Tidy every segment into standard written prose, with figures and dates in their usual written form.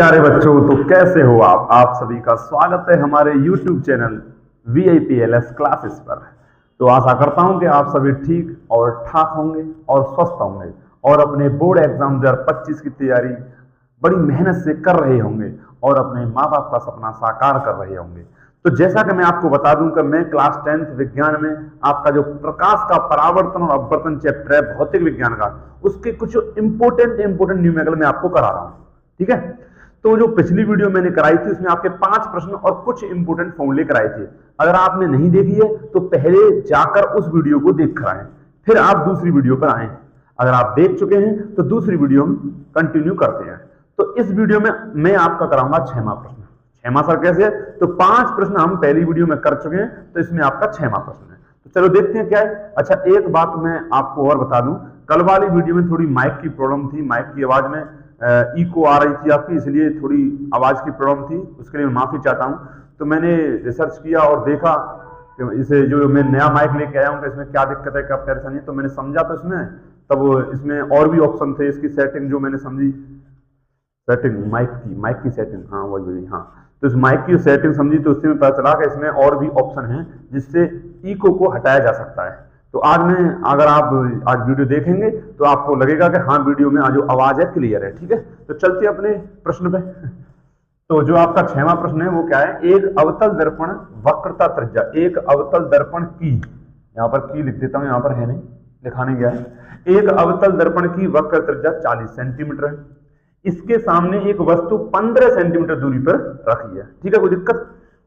प्यारे बच्चों, तो कैसे हो आप सभी का स्वागत है हमारे YouTube चैनल VIPLS क्लासेस पर। तो आशा करता हूं कि आप सभी ठीक और ठाक होंगे और स्वस्थ होंगे और अपने बोर्ड एग्जाम 2025 की तैयारी बड़ी मेहनत से कर रहे होंगे और अपने माँ बाप का सपना साकार कर रहे होंगे। तो जैसा कि मैं आपको बता दूं कि मैं क्लास 10th विज्ञान में आपका जो प्रकाश का परावर्तन और अपवर्तन चैप्टर है भौतिक विज्ञान का, उसके कुछ इंपोर्टेंट न्यूमेरिकल मैं आपको करा रहा हूं। ठीक है, तो जो पिछली वीडियो मैंने कराई थी उसमें आपके 5 प्रश्न और कुछ इंपोर्टेंट फॉर्मूले कराए थे। अगर आपने नहीं देखी है तो पहले जाकर उस वीडियो को देख कर आए, फिर आप दूसरी वीडियो पर आए। अगर आप देख चुके हैं तो दूसरी वीडियो हम कंटिन्यू करते हैं। तो इस वीडियो में मैं आपका कराऊंगा 6वां प्रश्न। 6वां सर कैसे है? तो 5 प्रश्न हम पहली वीडियो में कर चुके हैं, तो इसमें आपका 6वां प्रश्न है। तो चलो देखते हैं क्या है। अच्छा, एक बात मैं आपको और बता दूं, कल वाली वीडियो में थोड़ी माइक की प्रॉब्लम थी, माइक की आवाज में इको आ रही थी आपकी, इसलिए थोड़ी आवाज की प्रॉब्लम थी, उसके लिए मैं माफी चाहता हूं। तो मैंने रिसर्च किया और देखा कि इसे जो मैं नया माइक लेके आया हूं, इसमें क्या दिक्कत है, क्या परेशानी है, तो मैंने समझा तो इसमें तब इसमें और भी ऑप्शन थे। इसकी सेटिंग जो मैंने समझी, सेटिंग माइक की सेटिंग, हाँ वही हाँ, तो इस माइक की सेटिंग समझी तो उससे पता चला कि इसमें और भी ऑप्शन है जिससे इको को हटाया जा सकता है। तो अगर आप आज वीडियो देखेंगे तो आपको लगेगा कि हाँ वीडियो में आज जो आवाज है क्लियर है। ठीक है, तो चलते हैं अपने प्रश्न पे। तो जो आपका 6वां प्रश्न है वो क्या है? एक अवतल दर्पण वक्रता त्रिज्या, एक अवतल दर्पण की, यहाँ पर की लिख देता हूं, यहाँ पर है नहीं, लिखाने गया है। एक अवतल दर्पण की वक्र त्रिज्या 40 सेंटीमीटर है, इसके सामने एक वस्तु 15 सेंटीमीटर दूरी पर रखी है। ठीक है, कोई दिक्कत?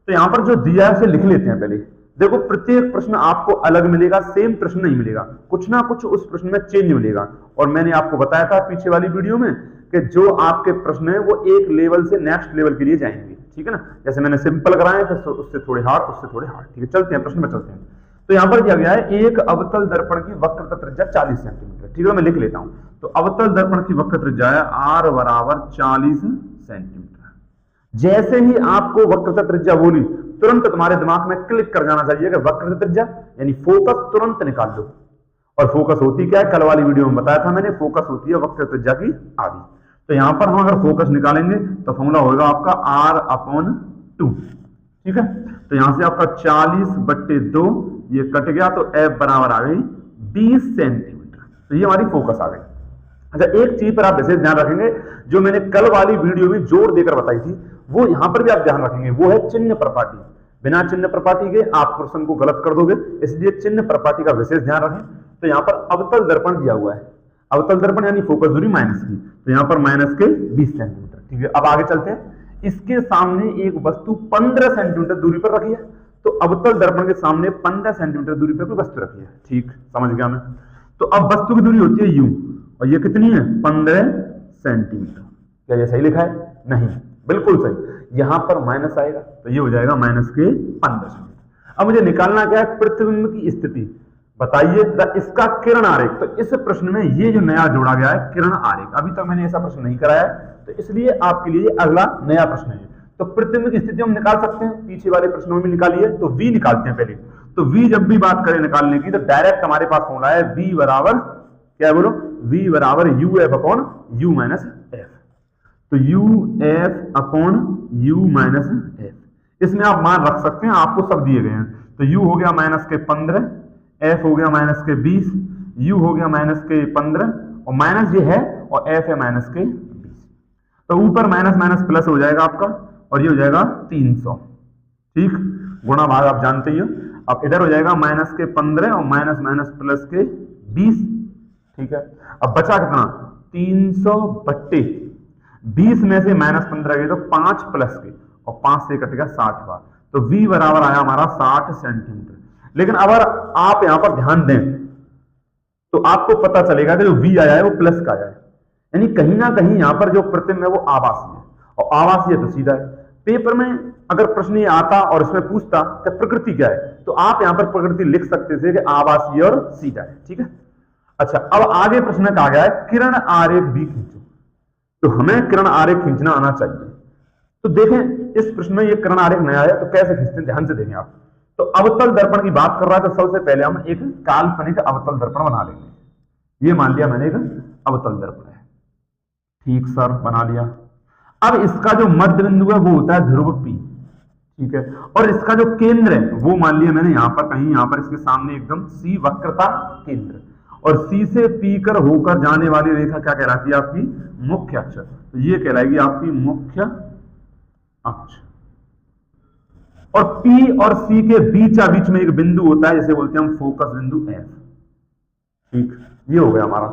तो यहां पर जो दिया है उसे लिख लेते हैं पहले। देखो, प्रत्येक प्रश्न आपको अलग मिलेगा, सेम प्रश्न नहीं मिलेगा, कुछ ना कुछ उस प्रश्न में चेंज मिलेगा। और मैंने आपको बताया था पीछे वाली वीडियो में कि जो आपके प्रश्न है वो एक लेवल से नेक्स्ट लेवल के लिए जाएंगे। ठीक है ना, जैसे मैंने सिंपल कराए फिर उससे थोड़े हार्ड, उससे थोड़े हार्ड। ठीक है, चलते हैं प्रश्न में चलते हैं। तो यहाँ पर दिया गया है एक अवतल दर्पण की वक्रता त्रिज्या 40 सेंटीमीटर। ठीक है, मैं लिख लेता हूं। तो अवतल दर्पण की वक्र त्रिज्या है R बराबर 40 सेंटीमीटर। जैसे ही आपको वक्रता त्रिज्या बोली, तुरंत तुम्हारे दिमाग में क्लिक कर जाना चाहिए कि वक्रता त्रिज्या यानी फोकस तुरंत निकाल लो। और फोकस होती क्या है? कल वाली वीडियो में बताया था मैंने, फोकस होती है वक्रता त्रिज्या की आधी। तो यहां पर हम अगर फोकस निकालेंगे तो फॉर्मूला होगा आपका R/2। ठीक है, तो यहां से आपका 40/2 ये कट गया, तो F बराबर आ गई 20 सेंटीमीटर। तो ये हमारी फोकस आ गई। अच्छा, एक चीज पर आप विशेष ध्यान रखेंगे, जो मैंने कल वाली वीडियो में जोर देकर बताई थी वो यहां पर भी आप ध्यान रखेंगे, वो है चिन्ह प्रपाटी। बिना चिन्ह प्रपाटी के आप प्रश्न को गलत कर दोगे, इसलिए चिन्ह प्रपाटी का विशेष ध्यान रखें। तो यहां पर अवतल दर्पण दिया हुआ है, अवतल दर्पण यानी फोकस दूरी माइनस की, तो यहां पर माइनस के 20 सेंटीमीटर। ठीक है, अब आगे चलते हैं। इसके सामने एक वस्तु 15 सेंटीमीटर दूरी पर रखी है, तो अवतल दर्पण के सामने 15 सेंटीमीटर दूरी पर कोई वस्तु रखी है। ठीक, समझ गया मैं। तो अब वस्तु की दूरी होती है u, और ये कितनी है? 15 सेंटीमीटर। क्या ये सही लिखा है? नहीं, बिल्कुल सही। यहां पर माइनस आएगा तो ये हो जाएगा माइनस के 15 सेंटीमीटर। अब मुझे निकालना क्या है? प्रतिबिंब की स्थिति बताइए, इसका किरण आरेख। तो इस प्रश्न में ये जो नया जोड़ा गया है किरण आरेख, अभी तक मैंने ऐसा प्रश्न नहीं कराया है, तो इसलिए आपके लिए अगला नया प्रश्न है। तो प्रतिबिंब की स्थिति हम निकाल सकते हैं, पीछे वाले प्रश्नों में निकाली है। तो V निकालते हैं पहले। तो V जब भी बात करें निकालने की, तो डायरेक्ट हमारे पास फॉर्मूला है V बराबर क्या है? बोलो, V बराबर UF/U माइनस F। तो UF/U-F, इसमें आप मान रख सकते हैं, आपको सब दिए गए हैं। तो U हो गया माइनस के 15, F हो गया माइनस के 20, U हो गया माइनस के 15, और माइनस ये है और F है माइनस के 20। तो ऊपर माइनस माइनस प्लस हो जाएगा आपका, और ये हो जाएगा 300। ठीक, गुणा भाग आप जानते ही हो। अब इधर हो जाएगा माइनस के 15 और माइनस माइनस प्लस के 20। ठीक है, अब बचा कितना? 300/20 में से माइनस 15 गए तो 5 प्लस के, और 5 से कट गया 60 बार। तो V बराबर आया हमारा 60 सेंटीमीटर। लेकिन अगर आप यहां पर ध्यान दें तो आपको पता चलेगा कि जो V आया है वो प्लस का आया है, यानी कहीं ना कहीं यहां पर जो प्रतिबिंब है वो आभासी है, और आभासी है तो सीधा है। पेपर में अगर प्रश्न ये आता और इसमें पूछता कि प्रकृति क्या है, तो आप यहां पर प्रकृति लिख सकते थे कि आभासी और सीधा है। ठीक है, अच्छा, अब आगे प्रश्न में कहा गया है किरण आरेख भी खींचो। तो हमें किरण आरेख खींचना आना चाहिए। तो देखें, इस प्रश्न में ये किरण आरेख नया है, तो कैसे खींचते हैं ध्यान से देखें आप। तो अवतल दर्पण की बात कर रहा है, तो सबसे पहले हम एक काल्पनिक अवतल दर्पण बना लेंगे। ये मान लिया मैंने एक अवतल दर्पण है। ठीक सर, बना लिया। अब इसका जो मध्य बिंदु है वो होता है ध्रुव P, ठीक है, और इसका जो केंद्र है वो मान लिया मैंने यहां पर कहीं, यहां पर इसके सामने एकदम C वक्रता केंद्र, और C से P कर होकर जाने वाली रेखा क्या कहलाती है आपकी मुख्य अक्ष, तो ये कहलाएगी आपकी मुख्य अक्ष। और P और C के बीच में एक बिंदु होता है जिसे बोलते हैं हम फोकस बिंदु F, ठीक, ये हो गया हमारा।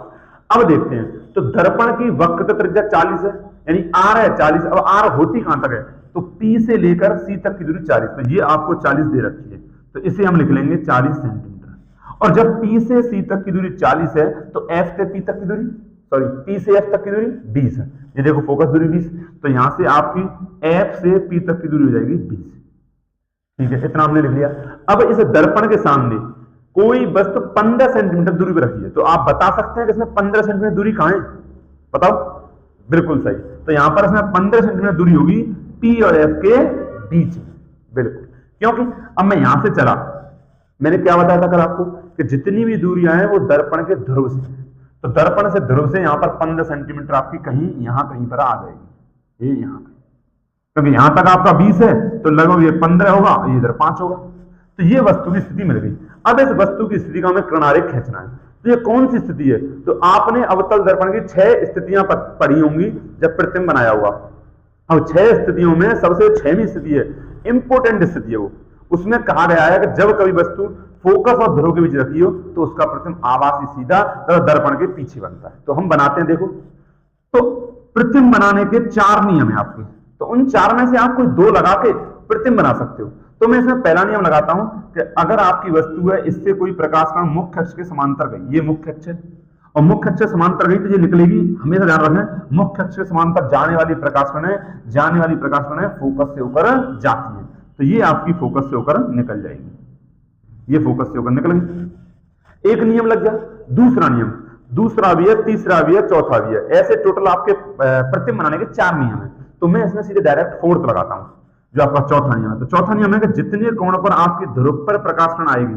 अब देखते हैं, तो दर्पण की वक्रता त्रिज्या 40 है, यानी R है 40, अब R होती कहां तक है, तो P से लेकर C तक की दूरी 40, तो ये आपको 40 दे रखी है, तो इसे हम लिख लेंगे 40 सेंटीमीटर। और जब P से C तक की दूरी 40 है तो F से P तक की दूरी, सॉरी P से F तक की दूरी 20 है, ये देखो फोकस दूरी 20, तो यहां से आपकी F से P तक की दूरी हो जाएगी 20, ठीक है, इतना हमने लिख लिया। अब इस दर्पण के सामने कोई वस्तु 15 सेंटीमीटर दूरी पर रखी है, तो आप बता सकते हैं कि इसमें 15 सेंटीमीटर दूरी कहां है, बताओ, बिल्कुल सही, तो यहां पर इसमें 15 सेंटीमीटर दूरी होगी P और F के बीच में, बिल्कुल, क्योंकि अब मैं यहां से चला, मैंने क्या बताया था कल आपको कि जितनी भी दूरियां हैं वो दर्पण के ध्रुव से, तो दर्पण से ध्रुव से यहां पर 15 सेंटीमीटर आपकी कहीं यहां कहीं पर आ जाएगी, ये यहां, क्योंकि यहां तक आपका 20 है तो लगभग ये 15 होगा, ये इधर 5 होगा, तो ये वस्तु की स्थिति मिल गई। अब इस वस्तु की स्थिति का हमें कर्णारेख खींचना है, तो ये कौन सी स्थिति है, तो आपने अवतल दर्पण की 6 स्थितियां पढ़ी होंगी जब प्रतिबिंब बनाया हुआ। अब 6 स्थितियों में सबसे 6वीं स्थिति है, इंपोर्टेंट स्थिति है वो, उसमें कहा गया है कि जब कभी वस्तु फोकस और ध्रुव के बीच रखी हो तो उसका प्रतिबिंब आभासी सीधा दर्पण के पीछे बनता है। तो हम बनाते हैं, देखो, तो प्रतिबिंब बनाने के 4 नियम है आपके, तो उन 4 में से आप कोई 2 लगा के प्रतिबिंब बना सकते हो। तो मैं इसमें पहला नियम लगाता हूं कि अगर आपकी वस्तु है इससे कोई प्रकाश कण मुख्य अक्ष के समांतर गई, ये मुख्य अक्ष है, और मुख्य अक्ष समांतर गई तो ये निकलेगी, हमेशा ध्यान रखें मुख्य अक्ष के समांतर जाने वाली प्रकाश कण है, जाने वाली प्रकाश कण है फोकस से होकर जाती है, तो ये आपकी फोकस से होकर निकल जाएगी, ये फोकस से होकर निकल गई, एक नियम लग गया। दूसरा नियम, दूसरा भी है, तीसरा भी है, चौथा भी है, ऐसे टोटल आपके प्रतिबिंब बनाने के 4 नियम है, तो मैं इसमें सीधे डायरेक्ट 4th लगाता हूं जो आपका चौथा नियम है। तो चौथा नियम है कि जितने कोण पर आपकी ध्रुव पर प्रकाश कण आएगी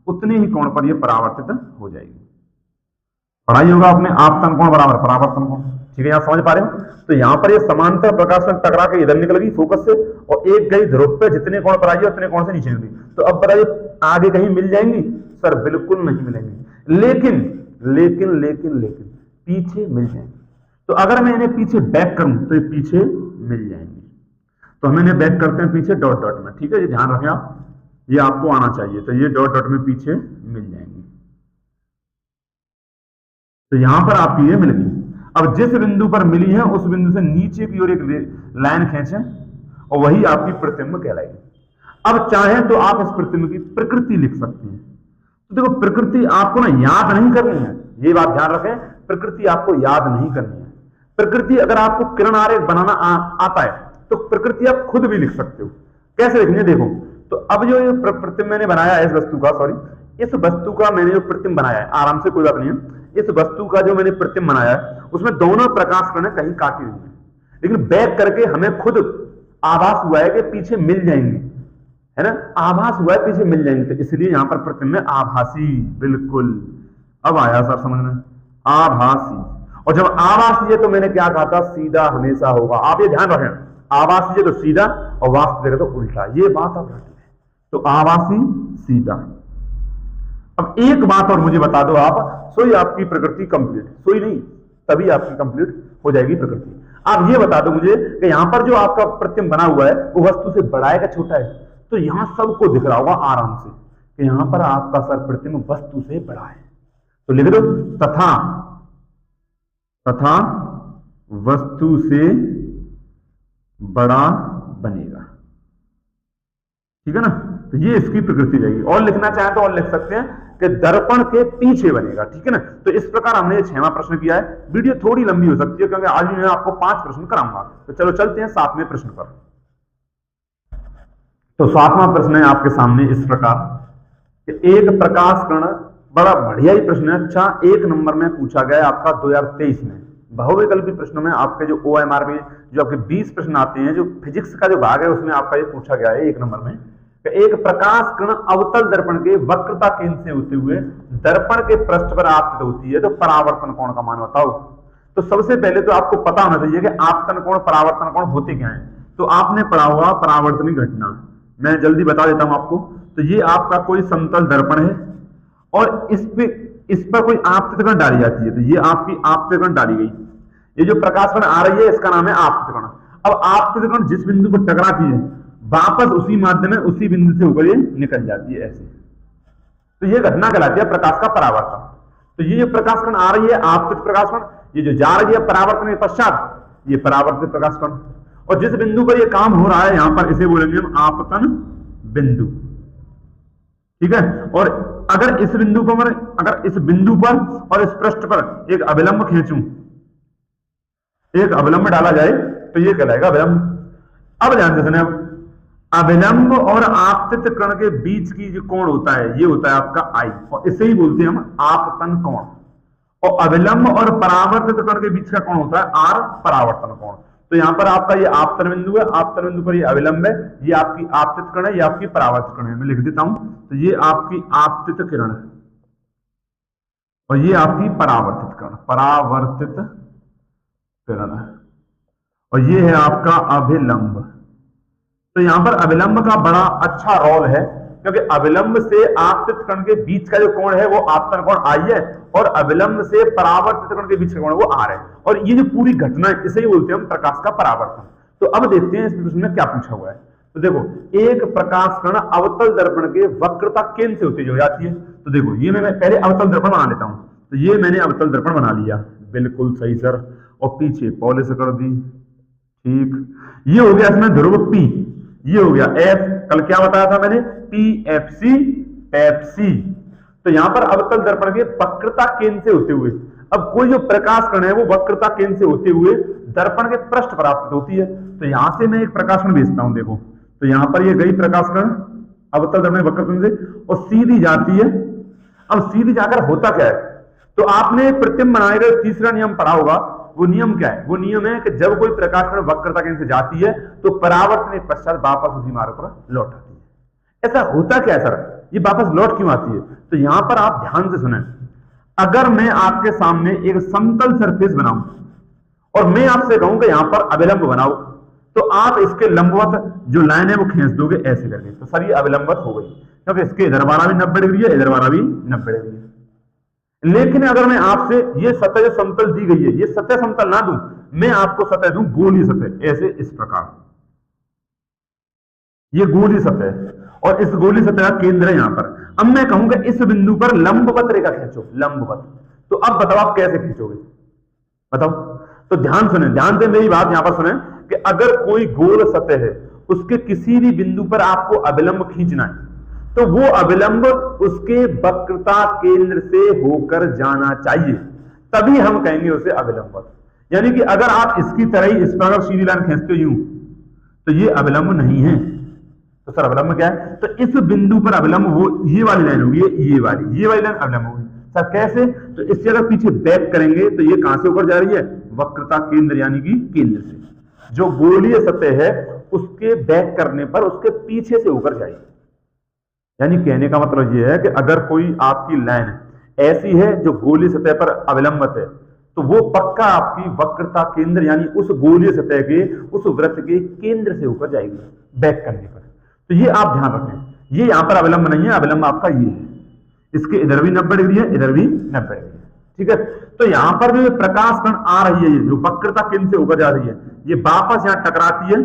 उतने ही कोण पर यह परावर्तित हो जाएगी। पढ़ाई होगा आपने, आपतन कोण बराबर परावर्तन कोण, ठीक है, यहां समझ पा रहे हो। तो यहां पर ये समांतर प्रकाश कण टकरा के इधर निकल गई फोकस से, और एक गई ध्रुव पे, जितने कोण पर आई उतने कोण से नीचे निकली। तो अब बताइए आगे कहीं मिल जाएंगी, सर बिल्कुल नहीं मिलेंगी, लेकिन लेकिन लेकिन लेकिन पीछे मिल जाएंगे। तो अगर मैं इन्हें पीछे बैक करूं तो ये पीछे मिल जाएंगे, तो हम इन्हें बैक करते हैं पीछे डॉट डॉट में, ठीक है, ये ध्यान रखें आप, ये आपको आना चाहिए, तो ये डॉट डॉट में पीछे मिल जाएंगे, तो यहां पर आपकी ये मिल गई। अब जिस बिंदु पर मिली है उस बिंदु से नीचे की ओर एक लाइन खींचें और वही आपकी प्रतिबिंब कहलाएगी। अब चाहें तो आप इस प्रतिबिंब की प्रकृति लिख सकते हैं। तो देखो प्रकृति आपको ना याद नहीं करनी है, ये बात ध्यान रखें, प्रकृति आपको याद नहीं करनी है। प्रकृति अगर आपको किरण आरेख बनाना आता है तो प्रकृति आप खुद भी लिख सकते हो। कैसे लिखनी है देखो, तो अब जो ये प्रतिबिंब मैंने बनाया है इस वस्तु का, सॉरी इस वस्तु का मैंने जो प्रतिबिंब बनाया है, आराम से कोई बात नहीं है, इस वस्तु का जो मैंने प्रतिबिंब बनाया है उसमें दोनों प्रकाश कण कहीं काटी हुई है, लेकिन बैक करके हमें खुद आभास हुआ है कि पीछे मिल जाएंगे, है ना, आभास हुआ है पीछे मिल जाएंगे, तो इसलिए यहां पर प्रतिबिंब में आभासी, बिल्कुल अब आया सर समझ में, आभासी। और जब आभासी है तो मैंने क्या कहा था, सीधा हमेशा होगा, आप ये ध्यान रखें, आभासी है तो सीधा और वास्तविक है तो उल्टा, ये बात आप रखें, तो आभासी सीधा। अब एक बात और मुझे बता दो आप, सोई आपकी प्रकृति कंप्लीट, सोई नहीं तभी आपकी कंप्लीट हो जाएगी प्रकृति। आप ये बता दो मुझे कि यहां पर जो आपका प्रतिबिंब बना हुआ है वो वस्तु से बड़ा है या छोटा है, तो यहां सबको दिख रहा होगा आराम से कि यहां पर आपका सर प्रतिबिंब वस्तु से बड़ा है, तो लिख दो तथा, तथा वस्तु से बड़ा बनेगा, ठीक है ना, तो ये इसकी प्रकृति रहेगी। और लिखना चाहे तो और लिख सकते हैं कि दर्पण के पीछे बनेगा, ठीक है ना। तो इस प्रकार हमने 6वां प्रश्न किया है। वीडियो थोड़ी लंबी हो सकती है क्योंकि आज मैं आपको 5 प्रश्न कराऊंगा, तो चलो चलते हैं 7वें प्रश्न पर। तो 7वां प्रश्न है आपके सामने इस प्रकार कि एक प्रकाश कण, बड़ा बढ़िया ही प्रश्न है, अच्छा 1 नंबर में पूछा गया है आपका 2023 में। बहुविकल्पी प्रश्नों में आपके जो OMR में जो आपके 20 प्रश्न आते हैं, जो फिजिक्स का जो भाग है उसमें आपका ये पूछा गया है 1 नंबर में, एक प्रकाश कण अवतल दर्पण के वक्रता केंद्र से होते हुए दर्पण के पृष्ठ पर आपतित होती है, तो परावर्तन कोण का मान बताओ। तो सबसे पहले तो आपको पता होना चाहिए कि आपतन कोण परावर्तन कोण होते क्या है। तो आपने पढ़ा हुआ परावर्तनी घटना, मैं जल्दी बता देता हूं आपको। तो ये आपका कोई समतल दर्पण है और इस पर कोई आपतित कण डाली जाती है, तो ये आपकी आपतित कण डाली गई। ये जो प्रकाश कण आ रही है इसका नाम है आपतित कण। अब आपतित कण जिस बिंदु पर टकराती है वापस उसी माध्यम में उसी बिंदु से होकर ये निकल जाती है ऐसे। तो ये घटना कहलाती है प्रकाश का परावर्तन। तो ये जो प्रकाश कण आ रही है आपतित प्रकाश कण, ये जो जा रही है परावर्तन के पश्चात ये परावर्तित प्रकाश कण, और जिस बिंदु पर ये काम हो रहा है यहां पर इसे बोलेंगे हम आपतन बिंदु। ठीक है। और अगर इस बिंदु पर और इस पृष्ठ पर एक अभिलंब खींचूं, एक अभिलंब डाला जाए तो ये कहलाएगा अभिलंब। अब ध्यान से सुने, अभिलंब और आपतित कण के बीच की जो कोण होता है ये होता है आपका आई, और इसे ही बोलते हैं हम आपतन कोण। और अभिलंब और परावर्तित कण के बीच का कोण होता है आर, परावर्तन कोण। तो यहां पर आपका ये आपतन बिंदु है, आपतन बिंदु पर ये अभिलंब है, ये आपकी आपतित कण है, ये आपकी परावर्तित कण है। मैं लिख देता हूं, तो ये आपकी आपतित किरण है और ये आपकी परावर्तित कण, परावर्तित किरण है, और ये है आपका अभिलंब। तो यहां पर अभिलंब का बड़ा अच्छा रोल है, क्योंकि अभिलंब से आपतित कण के बीच का जो कोण है वो आपतन कोण आई है, और अभिलंब से परावर्तित कण के बीच का कोण वो आर है। और ये जो पूरी घटना है इसे ही बोलते हैं हम प्रकाश का परावर्तन। तो अब देखते हैं इस प्रश्न में क्या पूछा हुआ है। तो देखो, एक प्रकाश कण अवतल दर्पण के वक्रता केंद्र से उत्तेजित हो जाती है। तो देखो, ये मैं पहले अवतल दर्पण बना लेता हूं। तो ये मैंने अवतल दर्पण बना लिया, बिल्कुल सही सर, और पीछे पॉलिश कर दी। ठीक, ये हो गया इसमें ध्रुव पी, ये हो गया एफ, कल क्या बताया था मैंने, पीएफसी, पेप्सी। तो यहां पर अवतल दर्पण के वक्रता केंद्र से होते हुए, अब कोई जो प्रकाश कण है वो वक्रता केंद्र से होते हुए दर्पण के पृष्ठ पर आपतित होती है। तो यहां से मैं एक प्रकाश कण भेजता हूं, देखो, तो यहां पर ये गई प्रकाश कण अवतल दर्पण के वक्रता केंद्र से और सीधी जाती है। अब सीधी जाकर होता क्या है, तो आपने प्रतिबिंब बनाने का तीसरा नियम पढ़ा होगा। वो नियम क्या है, वो नियम है कि जब कोई प्रकाश कण वक्रता केंद्र से जाती है तो परावर्तन के पश्चात वापस उसी मार्ग पर लौट आती है। ऐसा होता क्या है सर, ये वापस लौट क्यों आती है? तो यहां पर आप ध्यान से सुने, अगर मैं आपके सामने एक समतल सरफेस बनाऊं और मैं आपसे कहूं कि यहां पर अभिलंब बनाओ, तो आप इसके लंबवत जो लाइन है वो खींच दोगे ऐसे करके, तो सर ये अभिलंबवत हो गई, क्योंकि इसके इधर वाला भी 90 डिग्री है, इधर वाला भी 90 डिग्री है। लेकिन अगर मैं आपसे ये सतह जो समतल दी गई है ये सतह समतल ना दूं, मैं आपको सतह दूं गोली सतह, ऐसे इस प्रकार, ये गोली सतह है और इस गोली सतह का केंद्र है यहां पर। अब मैं कहूंगा इस बिंदु पर लंबवत रेखा खींचो, लंबवत। तो अब बताओ आप कैसे खींचोगे, बताओ। तो ध्यान सुने, ध्यान से मेरी बात यहां पर सुने कि अगर कोई गोल सतह है उसके किसी भी बिंदु पर आपको अभिलंब खींचना है, तो वो अभिलंब उसके वक्रता केंद्र से होकर जाना चाहिए, तभी हम कहेंगे उसे अभिलंबवत। यानी कि अगर आप इसकी तरह ही इस पर अगर सीधी लाइन खींचते हो यूं, तो ये अभिलंब नहीं है। तो सर अभिलंब क्या है? तो इस बिंदु पर अभिलंब वो ये वाली लाइन होगी, ये वाली लाइन अभिलंब होगी। सर कैसे? तो इससे अगर पीछे बैक करेंगे तो ये कहां से होकर जा रही है? वक्रता केंद्र यानी कि केंद्र से। जो गोलीय सतह है उसके बैक करने पर उसके पीछे से होकर जाएगी। यानी कहने का मतलब यह है कि अगर कोई आपकी लाइन ऐसी है जो गोलीय सतह पर अभिलंबित है, तो वो पक्का आपकी वक्रता केंद्र यानी उस गोलीय सतह के उस वृत्त के केंद्र से होकर जाएगी बैक करने पर। तो ये आप ध्यान रखें, ये यहां पर अभिलंब नहीं है, अभिलंब आपका ये है, इसके इधर भी 90 डिग्री है, इधर भी 90 डिग्री है। ठीक है। तो यहां पर जो प्रकाश कण आ रही है, ये जो वक्रता केंद्र से होकर जा रही है, ये वापस यहां टकराती है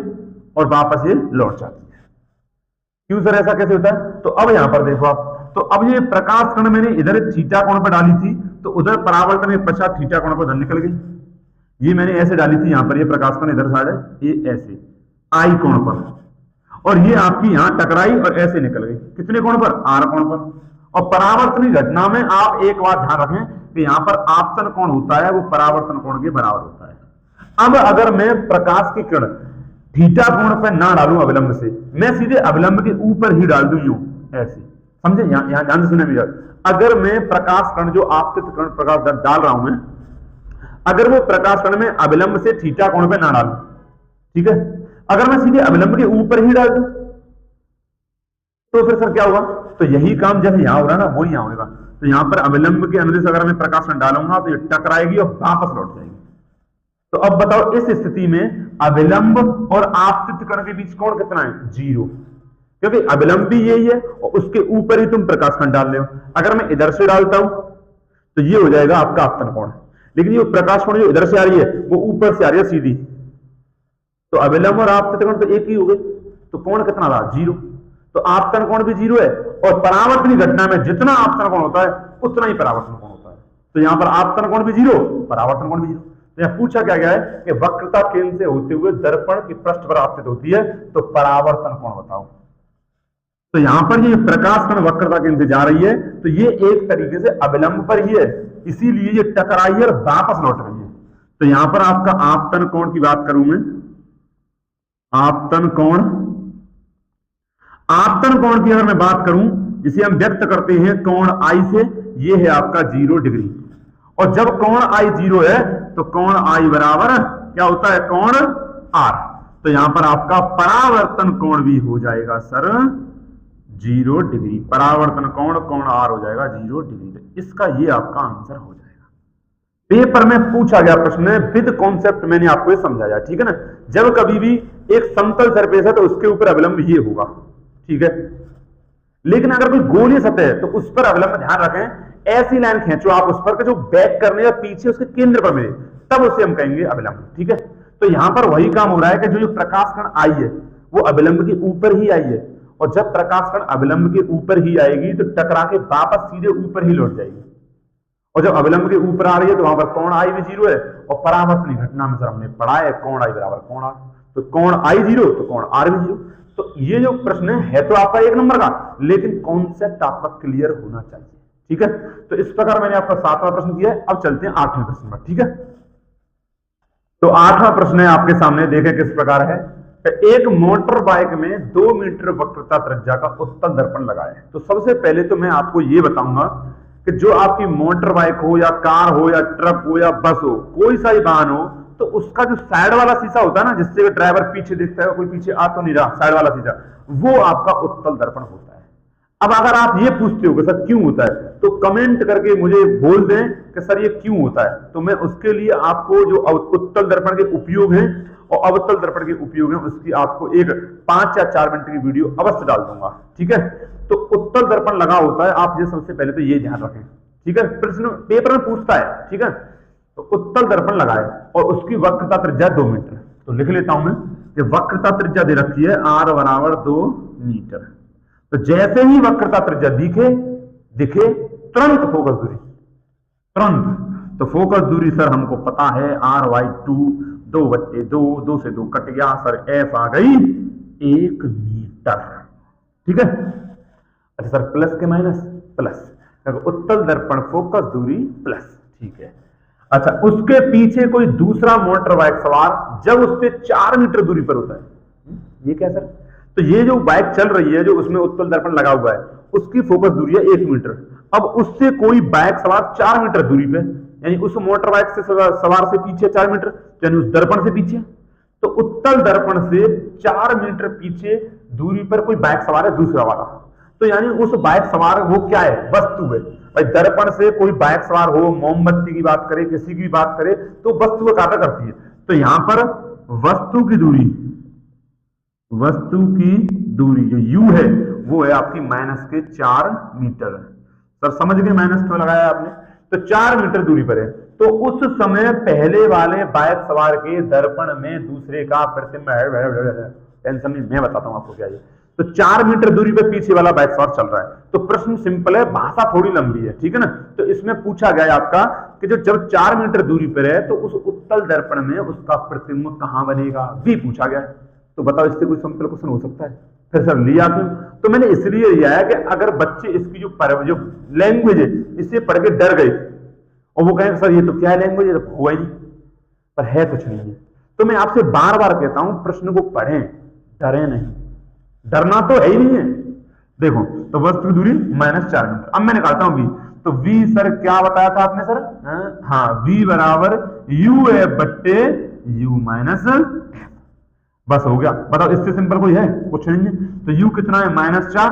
और वापस ये लौट जाती है। क्यों सर ऐसा कैसे होता है? तो अब यहां पर देखो आप, तो अब ये प्रकाश कण मैंने इधर थीटा कोण पर डाली थी, तो उधर परावर्तन के पश्चात थीटा कोण पर निकल गई। ये मैंने ऐसे डाली थी, यहां पर ये प्रकाश कण इधर साइड है, ये ऐसे आई कोण पर, और ये आपकी यहां टकराई और ऐसे निकल गई। कितने कोण पर? आर कोण पर। और परावर्तन की घटना में आप एक बात ध्यान रखें कि यहां पर आपतन कोण होता है वो परावर्तन कोण के बराबर होता है। अब अगर मैं प्रकाश की किरण थीटा कोण पर ना डालूं अभिलंब से, मैं सीधे अभिलंब के ऊपर ही डाल दूं यूं ऐसे, समझे? यहां ध्यान से सुने भैया, अगर मैं प्रकाश कण जो आपतित कण प्रकाश डाल रहा हूं मैं, अगर वो प्रकाश कण में अभिलंब से थीटा कोण पे ना डालूं, ठीक है, अगर मैं सीधे अभिलंब के ऊपर ही डाल दूं तो फिर सर क्या होगा? तो यही काम जैसे यहां हो रहा है ना, वो यहां होगा। तो यहां पर अभिलंब के अनुदिश अगर मैं प्रकाश कण डालूंगा तो ये टकराएगी और वापस लौट जाएगी। तो अब बताओ इस स्थिति में अविलंब और आपतित कण के बीच कोण कितना है? 0, क्योंकि अविलंब भी यही है और उसके ऊपर ही तुम प्रकाश कण डाल रहे हो। अगर मैं इधर से डालता हूं तो ये हो जाएगा आपका आपतन कोण, लेकिन ये प्रकाश कोण जो इधर से आ रही है वो ऊपर से आ रही है सीधी, तो अविलंब और आपतित कण तो एक ही हो गए, तो कोण कितना रहा? 0। तो आपतन कोण भी 0 है और परावर्तन की घटना में जितना आपतन कोण होता है उतना ही परावर्तन कोण होता है। तो यहां पर आपतन कोण भी 0, परावर्तन कोण भी 0। तो यहां पूछा क्या गया है कि वक्रता केंद्र से होते हुए दर्पण की पृष्ठ पर आपतित होती है, तो परावर्तन कोण बताओ। तो यहां पर ये प्रकाश कण वक्रता केंद्र से जा रही है, तो ये एक तरीके से अविलंब पर ही है, इसीलिए ये टकराई है और वापस लौट रही है। तो यहां पर आपका आपतन कोण की बात करूं मैं, आपतन कोण की अगर मैं बात करूं, जिसे हम व्यक्त करते हैं कोण आई से, ये है आपका 0 डिग्री। और जब कोण आई 0 है तो कोण आई बराबर क्या होता है? कोण आर। तो यहां पर आपका परावर्तन कोण भी हो जाएगा सर 0 डिग्री। परावर्तन कोण कोण आर हो जाएगा 0 डिग्री। तो इसका ये आपका आंसर हो जाएगा। पेपर में पूछा गया प्रश्न है, विद कॉन्सेप्ट मैंने आपको ये समझाया, ठीक है ना। जब कभी भी एक समतल सरफेस है तो उसके ऊपर अविलंब ये होगा, ठीक है। लेकिन अगर कोई गोलीय सतह है तो उस पर अविलंब ध्यान रखें, ऐसी लाइन खींचो आप उस पर जो बैक करने या पीछे उसके केंद्र पर मिले, तब उसे हम कहेंगे अविलंब, ठीक है। तो यहां पर वही काम हो रहा है कि जो प्रकाश कण आई है वो अविलंब के ऊपर ही आई है, और जब प्रकाश कण अविलंब के ऊपर ही आएगी तो टकरा के वापस सीधे ऊपर ही लौट जाएगी। और जब अविलंब के ऊपर आ रही है तो वहां पर कोण आई भी 0 है, और परावर्तन घटना में सर हमने पढ़ा है कोण आई बराबर कोण आर। तो कोण आई 0 तो कोण आर भी 0। तो ये जो प्रश्न है तो आपका 1 नंबर का, लेकिन कॉन्सेप्ट आपका क्लियर होना चाहिए, ठीक है। तो इस प्रकार मैंने आपका 7वां प्रश्न किया है। अब चलते हैं 8वें प्रश्न पर, ठीक है। तो 8वां प्रश्न है आपके सामने, देखें किस प्रकार है। एक मोटर बाइक में 2 मीटर वक्रता त्रिज्या का उत्तल दर्पण लगा है। तो सबसे पहले तो मैं आपको ये बताऊंगा कि जो आपकी मोटर बाइक हो या कार हो या ट्रक हो या बस हो, कोई सा ही वाहन हो, तो उसका जो साइड वाला शीशा होता है ना, जिससे ड्राइवर पीछे देखता है, कोई पीछे आ तो नहीं रहा, साइड वाला शीशा, वो आपका उत्तल दर्पण होता है। अब अगर आप ये पूछते हो कि सर क्यों होता है, तो कमेंट करके मुझे बोल दें कि सर ये क्यों होता है, तो मैं उसके लिए आपको जो उत्तल दर्पण के उपयोग हैं और अवतल दर्पण के उपयोग हैं उसकी आपको एक 5 या 4 मिनट की वीडियो अवश्य डाल दूंगा, ठीक है। तो उत्तल दर्पण लगा होता है, आप ये सबसे पहले तो ये ध्यान रखें, ठीक है। प्रश्न पेपर में पूछता है, ठीक है। तो उत्तल दर्पण लगाए और उसकी वक्रता त्रिज्या 2 मीटर। तो लिख लेता हूं मैं कि वक्रता त्रिज्या दे रखी है r बराबर 2 मीटर। तो जैसे ही वक्रता त्रिज्या दिखे तुरंत फोकस दूरी, तुरंत। तो फोकस दूरी सर हमको पता है r/2, 2/2, 2 से 2 कट गया सर, f आ गई 1 मीटर, ठीक है। अच्छा सर प्लस के माइनस प्लस, उत्तल दर्पण फोकस दूरी प्लस, ठीक है। अच्छा उसके पीछे कोई दूसरा मोटर बाइक सवार जब उससे 4 मीटर दूरी पर होता है, ये क्या सर? तो ये जो बाइक चल रही है जो उसमें उत्तल दर्पण लगा हुआ है उसकी फोकस दूरी है 1 मीटर। अब उससे कोई बाइक सवार 4 मीटर दूरी पे, यानी उस मोटर बाइक से सवार से पीछे 4 मीटर, यानी उस दर्पण से पीछे, तो उत्तल दर्पण से 4 मीटर पीछे दूरी पर कोई बाइक सवार है दूसरा वाला। तो यानी उस बाइक सवार वो क्या है? वस्तु है। भाई दर्पण से कोई बाइक सवार हो, मोमबत्ती की बात करे, किसी की बात करे, तो वस्तु का कार्य करती है। तो यहां पर वस्तु की दूरी जो u है वो है आपकी -4 मीटर। सर समझ गए माइनस क्यों लगाया आपने? तो 4 मीटर दूरी पर है। तो उस समय पहले वाले बाइक सवार के दर्पण में दूसरे का प्रतिबिंब, टेंशन नहीं, मैं बताता हूं आपको क्या है। तो 4 मीटर दूरी पे पीछे वाला बाइक सवार चल रहा है। तो प्रश्न सिंपल है, भाषा थोड़ी लंबी है, ठीक है ना। तो इसमें पूछा गया है आपका कि जब 4 मीटर दूरी पर है तो उस उत्तल दर्पण में उसका प्रतिबिंब कहां बनेगा, भी पूछा गया है। तो बताओ इससे कोई सिंपल क्वेश्चन हो सकता है? फिर सर लिया क्यों? तो मैंने इसलिए लिया है कि अगर बच्चे इसकी जो लैंग्वेज है इससे पढ़ के डर गए और वो कहें सर ये तो क्या है लैंग्वेज, ये तो हुआ ही नहीं, पर है कुछ नहीं है। तो मैं आपसे बार बार कहता हूं प्रश्न को पढ़ें, डरे नहीं, डरना तो है ही नहीं है। देखो तो वस्तु की दूरी -4 मीटर। अब मैं निकालता हूं v। तो v सर क्या बताया था आपने सर? हाँ v बराबर uf बट्टे u माइनस f। बस हो गया। बताओ इससे सिंपल कोई है? कुछ नहीं है। तो u कितना है? -4।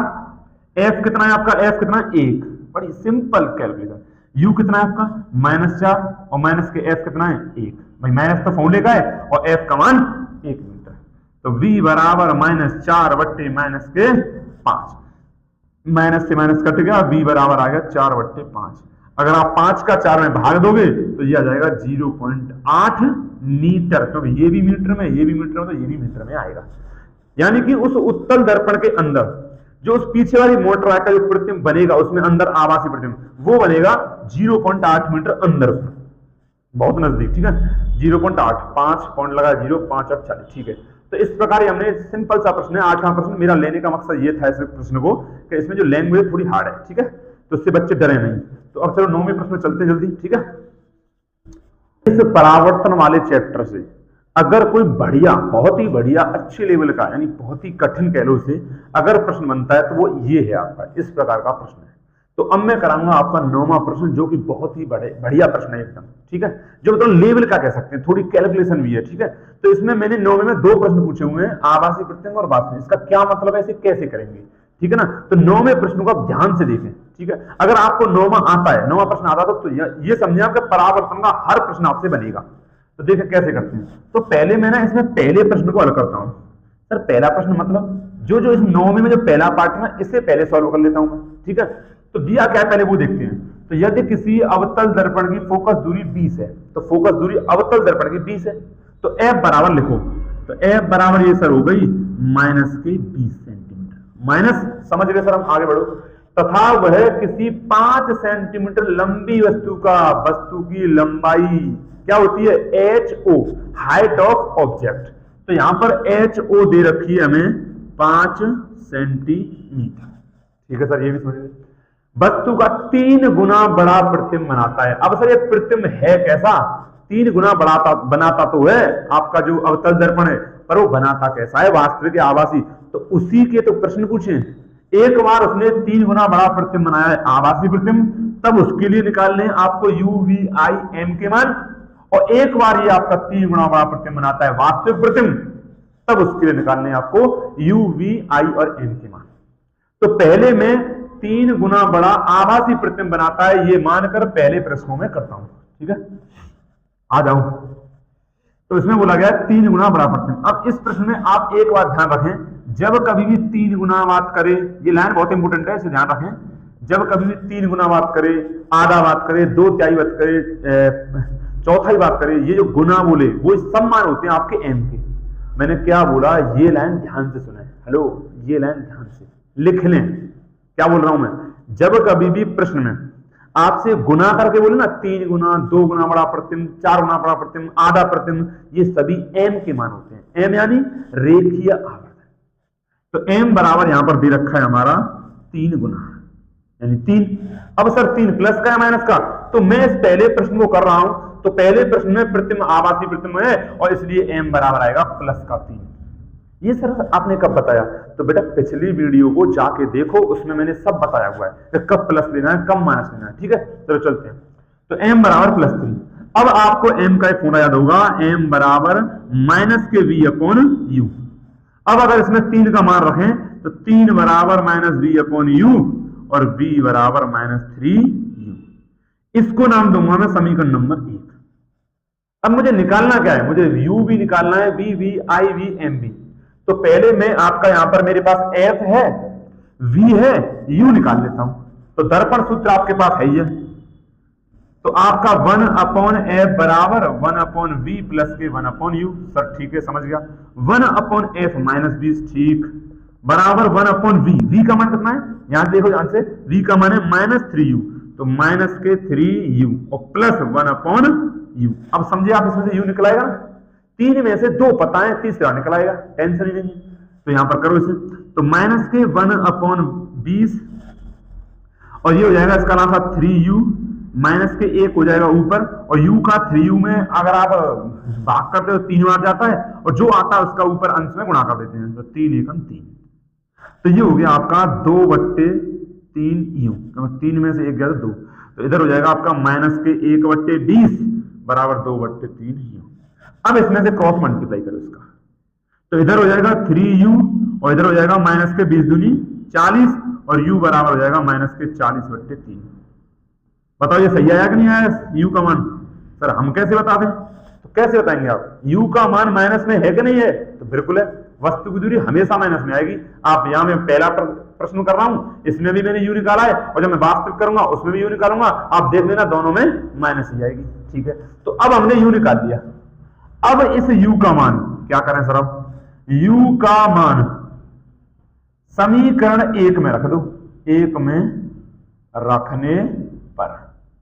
f कितना है आपका? f कितना है? 1। बड़ी सिंपल कैलकुलेशन। u कितना है आपका? -4 और माइनस के f कितना है? 1। भाई माइनस तो फॉर्मूले का है और एफ का मान 1 मीटर। तो v बराबर -4 बट्टे -5, माइनस से माइनस कट गया, v बराबर आ गया 4/5। अगर आप 5 का 4 में भाग दोगे तो ये आ जाएगा 0.8 मीटर, क्योंकि ये भी मीटर में, ये भी मीटर में, तो ये भी मीटर में आएगा। यानी कि उस उत्तल दर्पण के अंदर जो उस पीछे वाली मोटर का जो प्रतिबिंब बनेगा, उसमें अंदर आभासी प्रतिबिंब वो बनेगा 0.8 मीटर अंदर, बहुत नजदीक, ठीक है। 0.8, 5 पॉइंट लगा 0, 5 और 40, ठीक है। तो इस प्रकार हमने सिंपल सा प्रश्न है, 8वां प्रश्न। मेरा लेने का मकसद ये था इस प्रश्न को कि इसमें जो लैंग्वेज थोड़ी हार्ड है, ठीक है, तो इससे बच्चे डरे नहीं। तो अब चलो 9वें प्रश्न में चलते जल्दी, ठीक है। इस परावर्तन वाले चैप्टर से अगर कोई बढ़िया, बहुत ही बढ़िया, अच्छे लेवल का, यानी बहुत ही कठिन कह लो इसे, अगर प्रश्न बनता है तो वो ये है आपका, इस प्रकार का प्रश्न है। तो अब मैं कराऊंगा आपका 9वां प्रश्न, जो कि बहुत ही बढ़िया प्रश्न है एकदम, ठीक है, जो मतलब लेवल का कह सकते हैं, थोड़ी कैलकुलेशन भी है, ठीक है। तो इसमें मैंने 9वें में 2 प्रश्न पूछे हुए हैं, आभासी प्रतिबिंब और वास्तविक, इसका क्या मतलब है, इसे कैसे करेंगे, ठीक है ना। तो 9वें प्रश्न को आप ध्यान से देखें, ठीक है। अगर आपको 9वां आता है, 9वां प्रश्न आता है, तो ये समझिए आपका परावर्तन का हर प्रश्न आपसे बनेगा। तो देखिए कैसे करते हैं। तो पहले मैं ना इसमें पहले प्रश्न को हल करता हूं। सर पहला प्रश्न मतलब जो इस 9वें में जो पहला पार्ट है ना, इसे पहले सॉल्व कर लेता हूं मैं, ठीक है। तो दिया क्या है पहले वो देखते हैं। तो यदि किसी अवतल दर्पण की फोकस दूरी 20 है, तो फोकस दूरी अवतल दर्पण की 20 है, तो एफ बराबर लिखो। तो एफ बराबर ये सर हो गई -20 सेंटीमीटर। माइनस, समझ गए सर, हम आगे बढ़ो। तथा वह किसी 5 सेंटीमीटर लंबी वस्तु की लंबाई क्या होती है, HO, हाइट ऑफ ऑब्जेक्ट। तो यहां पर HO दे रखी है हमें 5 सेंटीमीटर, ठीक है सर, ये भी समझ गए। वस्तु का 3 गुना बड़ा प्रतिबिंब बनाता है। अब सर ये प्रतिबिंब है कैसा, 3 गुना बनाता तो है आपका जो अवतल दर्पण है, पर वो बनाता कैसा है, वास्तविक या आभासी। तो उसी के तो प्रश्न पूछे। एक बार उसने 3 गुना बड़ा प्रतिबिंब बनाया है, आभासी प्रतिबिंब, तब उसके लिए निकालने आपको UVIM के मान, और एक बार ये आपका 3 गुना बड़ा प्रतिबिंब बनाता है वास्तविक प्रतिबिंब, तब उसके लिए निकालने आपको UVI और M के मान। तो पहले मैं 3 गुना बड़ा आभासी प्रतिबिंब बनाता है ये मानकर पहले प्रश्नों में करता हूं, ठीक है। आ जाओ। तो इसमें बोला गया 3 गुना बड़ा प्रतिबिंब। अब इस प्रश्न में आप एक बात ध्यान रखें, जब कभी भी 3 गुना बात करें, ये लाइन बहुत इंपोर्टेंट है, इसे ध्यान रखें। जब कभी भी 3 गुना बात करे, आधा बात करे, 2/3 बात करे, चौथाई बात करें, ये जो गुना बोले वो सब मान होते हैं आपके एम के। मैंने क्या बोला, ये लाइन ध्यान से सुने, हेलो, ये लाइन ध्यान से लिख लें, क्या बोल रहा हूं मैं। जब कभी भी प्रश्न में आपसे गुना करके बोले ना, 3 गुना, 2 गुना बड़ा प्रतिबिंब, 4 गुना बड़ा प्रतिबिंब, आधा प्रतिबिंब, ये सभी एम के मान होते हैं। एम यानी रेखीय आवर्त। तो एम बराबर यहां पर दे रखा है हमारा 3 गुना, यानी 3। अब सर 3 प्लस का या माइनस का, तो मैं इस पहले प्रश्न को कर रहा हूं, तो पहले प्रश्न में प्रतिबिंब आभासी प्रतिबिंब है, और इसलिए एम बराबर आएगा प्लस का 3। ये सर आपने कब बताया, तो बेटा पिछली वीडियो को जाके देखो, उसमें मैंने सब बताया हुआ है कि कब प्लस लेना है, कब माइनस लेना है, ठीक है। चलो चलते हैं। तो एम बराबर +3। अब आपको एम का एक फॉर्मूला याद होगा, एम बराबर -v/u। अब अगर इसमें 3 का मान रखें तो 3 बराबर -v/u और v बराबर -3u। इसको नाम दूंगा मैं समीकरण नंबर 1। अब मुझे निकालना क्या है, मुझे u भी निकालना है, v v I v m भी। तो पहले मैं आपका यहां पर मेरे पास f है, v है, u निकाल लेता हूं। तो दर्पण सूत्र आपके पास है ही है। तो आपका 1/f बराबर 1/v प्लस के 1/u। सर ठीक है, समझ गया। 1/f -20, ठीक, बराबर 1/v। v का मान कितना है, यहां देखो ध्यान से, v का मान है -3u, तो -3u और प्लस 1/u। अब समझिए आप, इसमें से u निकलाएगा ना, 3 में से 2 पता है, तीसरा निकलाएगा, टेंशन ही नहीं। तो यहां पर करो इसे, तो -1/20 और ये हो जाएगा, इसका नाम था 3u, -1 हो जाएगा ऊपर, और u का 3u में अगर आप भाग करते हो 3 आ जाता है, और जो आता है उसका ऊपर अंश में गुणा कर देते हैं, तो 3 एकम 3। तो ये हो गया आपका 2/3u, 3 में से 1 गया तो 2, तो इधर हो जाएगा आपका -1/20 बराबर 2/3u। अब इसमें से क्रॉस मल्टीप्लाई करो इसका, तो इधर हो जाएगा 3u और इधर हो जाएगा -20 दूनी 40, और u बराबर हो जाएगा -40/3। बताओ ये सही आया कि नहीं आया u का मान, सर हम कैसे बता दें। तो कैसे बताएंगे आप? u का मान माइनस में है कि नहीं है? तो बिल्कुल है, वस्तु की दूरी हमेशा माइनस में आएगी। आप यहां में पहला प्रश्न कर रहा हूं, इसमें भी मैंने u निकाला है, और जब मैं वास्तविक करूंगा उसमें भी u निकालूंगा, आप देख लेना दोनों में माइनस ही आएगी। ठीक है, तो अब हमने u निकाल लिया। अब इस u का मान क्या करें सर? अब u का मान समीकरण 1 में रख दो, 1 में रखने पर।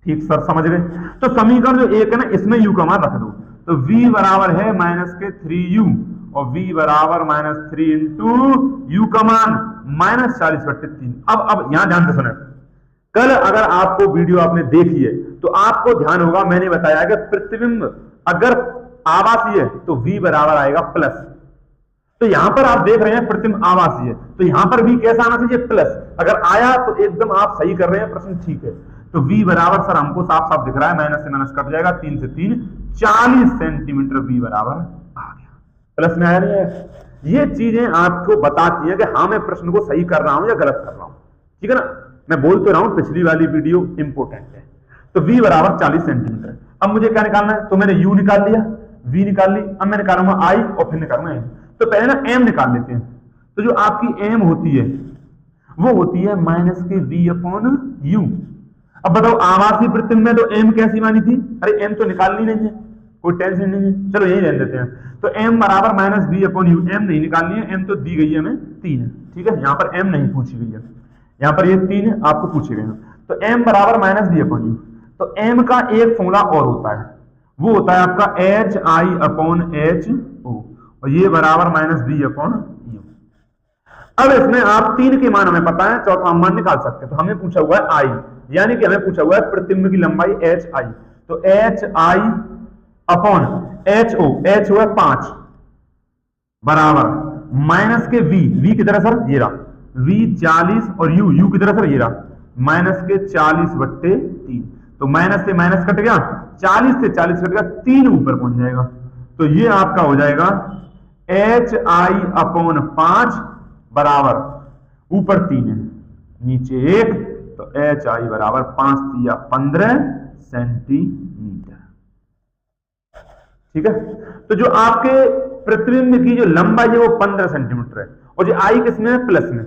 ठीक सर, समझ गए? तो समीकरण जो 1 है ना, इसमें u का मान रख दो, तो v बराबर है माइनस के 3u, और v बराबर माइनस 3 इंटू यू का मान माइनस 40/3। अब यहां ध्यान से सुने, कल अगर आपको वीडियो आपने देखी है तो आपको ध्यान होगा, मैंने बताया कि प्रतिबिंब अगर आभासी है तो v बराबर आएगा प्लस। तो यहां पर आप देख रहे हैं प्रतिबिंब आभासी है, तो यहां पर v कैसा आना चाहिए? प्लस। अगर आया तो एकदम आप सही कर रहे हैं, प्रश्न ठीक है। तो v बराबर सर हमको साफ साफ दिख रहा है, माइनस से माइनस कट जाएगा, 3 से 3 40 सेंटीमीटर v बराबर आ गया। प्लस में आया नहीं है? ये चीजें आपको बताती हैं कि हाँ मैं प्रश्न को सही कर रहा हूं या गलत कर रहा हूं। ठीक है ना, मैं बोल तो रहा हूं, पिछली वाली वीडियो इंपोर्टेंट है। तो v बराबर 40 सेंटीमीटर। अब मुझे क्या निकालना है? तो मैंने u निकाल लिया, v निकाल ली, अब मैं निकालूंगा i और फिर निकालूंगा m। तो पहले ना m निकाल लेते हैं। तो जो आपकी m होती है वो होती है माइनस के v/u। अब बताओ आभासी प्रतिबिंब में तो m कैसी मानी थी? अरे m तो निकालनी नहीं है, कोई टेंशन नहीं है, चलो यही रहने देते हैं। तो m बराबर माइनस v/u, m नहीं निकालनी है, m तो दी गई है हमें 3 है। ठीक है, यहाँ पर m नहीं पूछी गई है, यहाँ पर ये 3 है, आपको पूछे गए हैं। तो m बराबर माइनस v/u। तो m का एक फॉर्मूला और होता है, वो होता है आपका hi/ho, और ये बराबर माइनस v/u। अब इसमें आप 3 के मान हमें पता है, चौथा मान निकाल सकते हैं। तो हमें पूछा हुआ है i, यानी कि हमें पूछा हुआ है प्रतिबिंब की लंबाई hi। तो hi/ho, h हुआ 5 बराबर माइनस के v की तरह सर ये रहा, v 40 और u की तरह सर ये रहा, माइनस के 40/3। तो माइनस से माइनस कट गया, 40 से 40 कट गया, 3 ऊपर पहुंच जाएगा। तो ये आपका हो जाएगा hi/5 बराबर ऊपर 3 है नीचे 1, तो hi बराबर 5 या 15 सेंटीमीटर। ठीक है, तो जो आपके प्रतिबिंब की जो लंबाई है वो 15 सेंटीमीटर है, और जो आई किसमें है? प्लस में।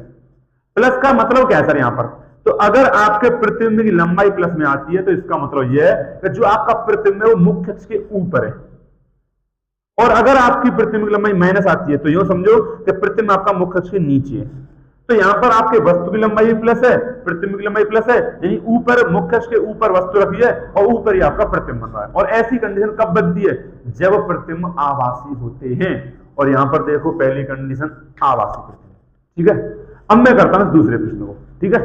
प्लस का मतलब क्या है सर यहाँ पर? तो अगर आपके प्रतिबिंब की लंबाई प्लस में आती है तो इसका मतलब यह है कि जो आपका प्रतिबिंब है वो मुख्य अक्ष के ऊपर है, और अगर आपकी प्रतिबिंब की लंबाई माइनस आती है तो यूं समझो कि प्रतिबिंब आपका मुख्य अक्ष के नीचे है। तो यहां पर आपके वस्तु की लंबाई प्लस है, प्रतिबिंब की लंबाई प्लस है, यानी ऊपर मुख्य अक्ष के ऊपर वस्तु रखी है और ऊपर ही आपका प्रतिबिंब बन रहा है। और ऐसी कंडीशन कब बनती है? जब प्रतिबिंब आभासी होते हैं। और यहां पर देखो पहली कंडीशन आभासी प्रतिबिंब। ठीक है, अब मैं करता हूं दूसरे प्रश्न को। ठीक है,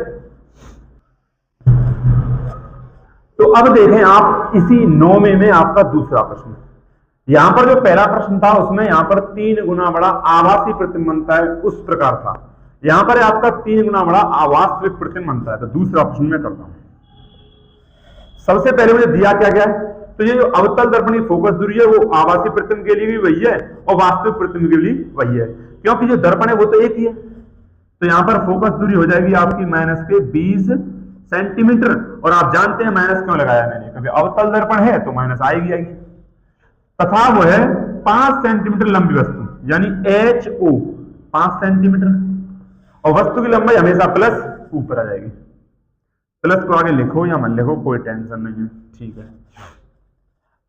तो अब देखें आप इसी 9 में आपका दूसरा प्रश्न। यहां पर जो पहला प्रश्न था उसमें यहां पर 3 गुना बड़ा आभासी प्रतिबिंब बनता है, उस प्रकार था। यहां पर आपका 3 गुना बड़ा अवास्तविक प्रतिबिंब बनता है। तो दूसरा प्रश्न में करता हूं। सबसे पहले मुझे दिया क्या गया है? तो ये जो अवतल दर्पण की फोकस दूरी है वो आभासी प्रतिबिंब के लिए भी वही है और वास्तविक प्रतिबिंब के लिए वही है, क्योंकि जो दर्पण है वो तो एक ही है। तो यहां पर फोकस दूरी हो जाएगी आपकी माइनस के 20 सेंटीमीटर, और आप जानते हैं माइनस क्यों लगाया मैंने, क्योंकि अवतल दर्पण है तो माइनस आएगी। तथा वो है 5 सेंटीमीटर लंबी वस्तु, यानी HO 5 सेंटीमीटर, और वस्तु की लंबाई हमेशा प्लस ऊपर आ जाएगी। प्लस को आगे लिखो या मत लिखो कोई टेंशन नहीं है। ठीक है,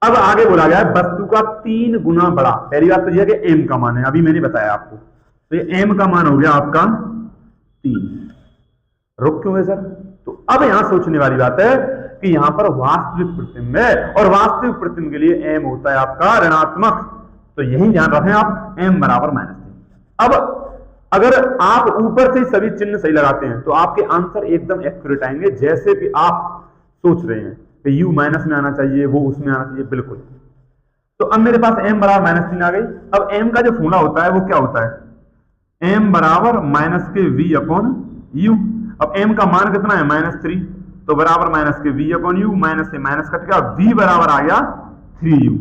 अब आगे बोला गया है वस्तु का 3 गुना बड़ा। पहली बात तो यह कि m का मान है, अभी मैंने बताया आपको, तो ये m का मान हो गया आपका 3। रुक क्यों है सर? तो अब यहां सोचने वाली बात है कि यहां पर वास्तविक प्रतिबिंब है, और वास्तविक प्रतिबिंब के लिए m होता है आपका ऋणात्मक। तो यही ध्यान रखें आप, m बराबर -3। अब अगर आप ऊपर से सभी चिन्ह सही लगाते हैं तो आपके आंसर एकदम एक्यूरेट आएंगे, जैसे कि आप सोच रहे हैं कि u माइनस में आना चाहिए, वो उसमें आना चाहिए, बिल्कुल। तो अब मेरे पास m बराबर -3 आ गई। अब m का जो फॉर्मूला होता है वो क्या होता है? m बराबर माइनस के v/u। अब m का मान कितना है? -3, तो बराबर माइनस के v/u, माइनस से माइनस कट गया, v बराबर आ गया 3u।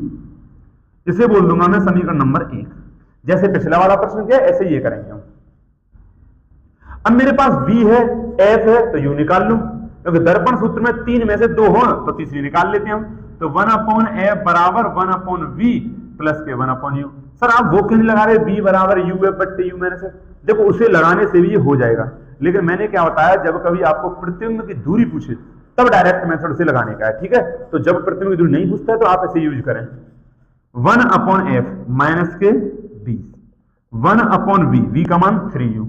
इसे बोल दूंगा मैं समीकरण नंबर 1। जैसे पिछला वाला प्रश्न किया ऐसे ये करेंगे हम। अब मेरे पास v है, f है, तो u निकाल लूं, क्योंकि दर्पण सूत्र में 3 में से 2 हो तो तीसरी निकाल लेते हैं हम। तो 1/f बराबर 1/v प्लस के 1/u। सर आप वो क्यों नहीं लगा रहे v बराबर u f बट्टे u माइनस f? देखो उसे लगाने से भी ये हो जाएगा, लेकिन मैंने क्या बताया, जब कभी आपको प्रतिबिंब की दूरी पूछे तब डायरेक्ट मेथड से लगाने का है, ठीक है। तो जब प्रतिबिंब की दूरी नहीं पूछता है तो आप ऐसे यूज करें 1/f माइनस के 20 1/v, v का मान 3u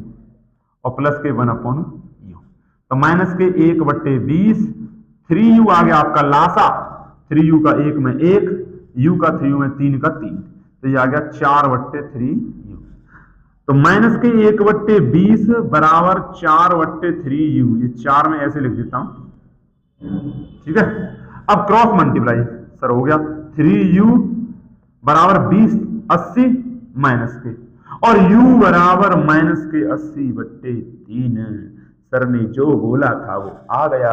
और प्लस के 1/u, तो माइनस के 1/20 3u आ गया आपका लासा, 3u का 1 में 1, u का 3u में 3 का 3, तो ये आ गया 4/3u। तो माइनस के 1/20 बराबर 4/3u, ये 4 में ऐसे लिख देता हूं, ठीक है। अब क्रॉस मल्टीप्लाई सर हो गया 3u बराबर 20 80 माइनस के, और u बराबर माइनस के 80/3। सर ने जो बोला था वो आ गया।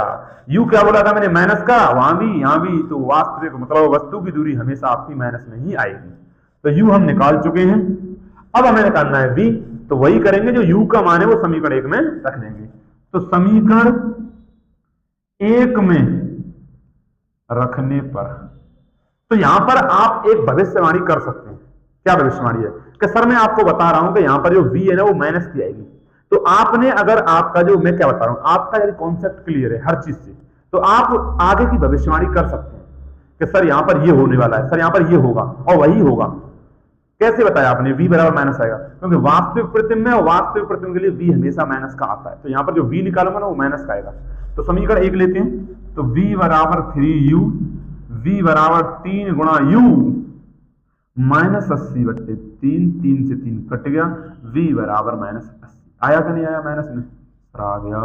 u क्या बोला था मैंने, माइनस का, वहां भी यहां भी, तो वास्तविक मतलब वस्तु की दूरी हमेशा आपकी माइनस में ही आएगी। तो u हम निकाल चुके हैं, अब हमें निकालना है v, तो वही करेंगे जो u का मान है वो समीकरण 1 में रख देंगे। तो समीकरण 1 में रखने पर, तो यहां पर आप एक भविष्यवाणी कर सकते हैं। क्या भविष्यवाणी है कि सर मैं आपको बता रहा हूं कि यहां पर जो v है ना वो माइनस की आएगी, तो आपने अगर आपका जो मैं क्या बता रहा हूं आपका यदि कॉन्सेप्ट क्लियर है हर चीज से, तो आप आगे की भविष्यवाणी कर सकते हैं कि सर यहां पर ये होने वाला है, सर यहां पर ये होगा और वही होगा। कैसे बताया आपने, v बराबर माइनस आएगा, क्योंकि वास्तविक प्रतिबिंब में और वास्तविक प्रतिबिंब के लिए v हमेशा माइनस का आता है, तो यहां पर जो v निकालूंगा ना वो माइनस का आएगा। तो समीकरण 1 लेते हैं, तो v बराबर 3u, v बराबर 3 गुणा u माइनस 80/3, 3 से 3 कट गया, v बराबर माइनस 80 आया कि नहीं आया माइनस में, आ गया।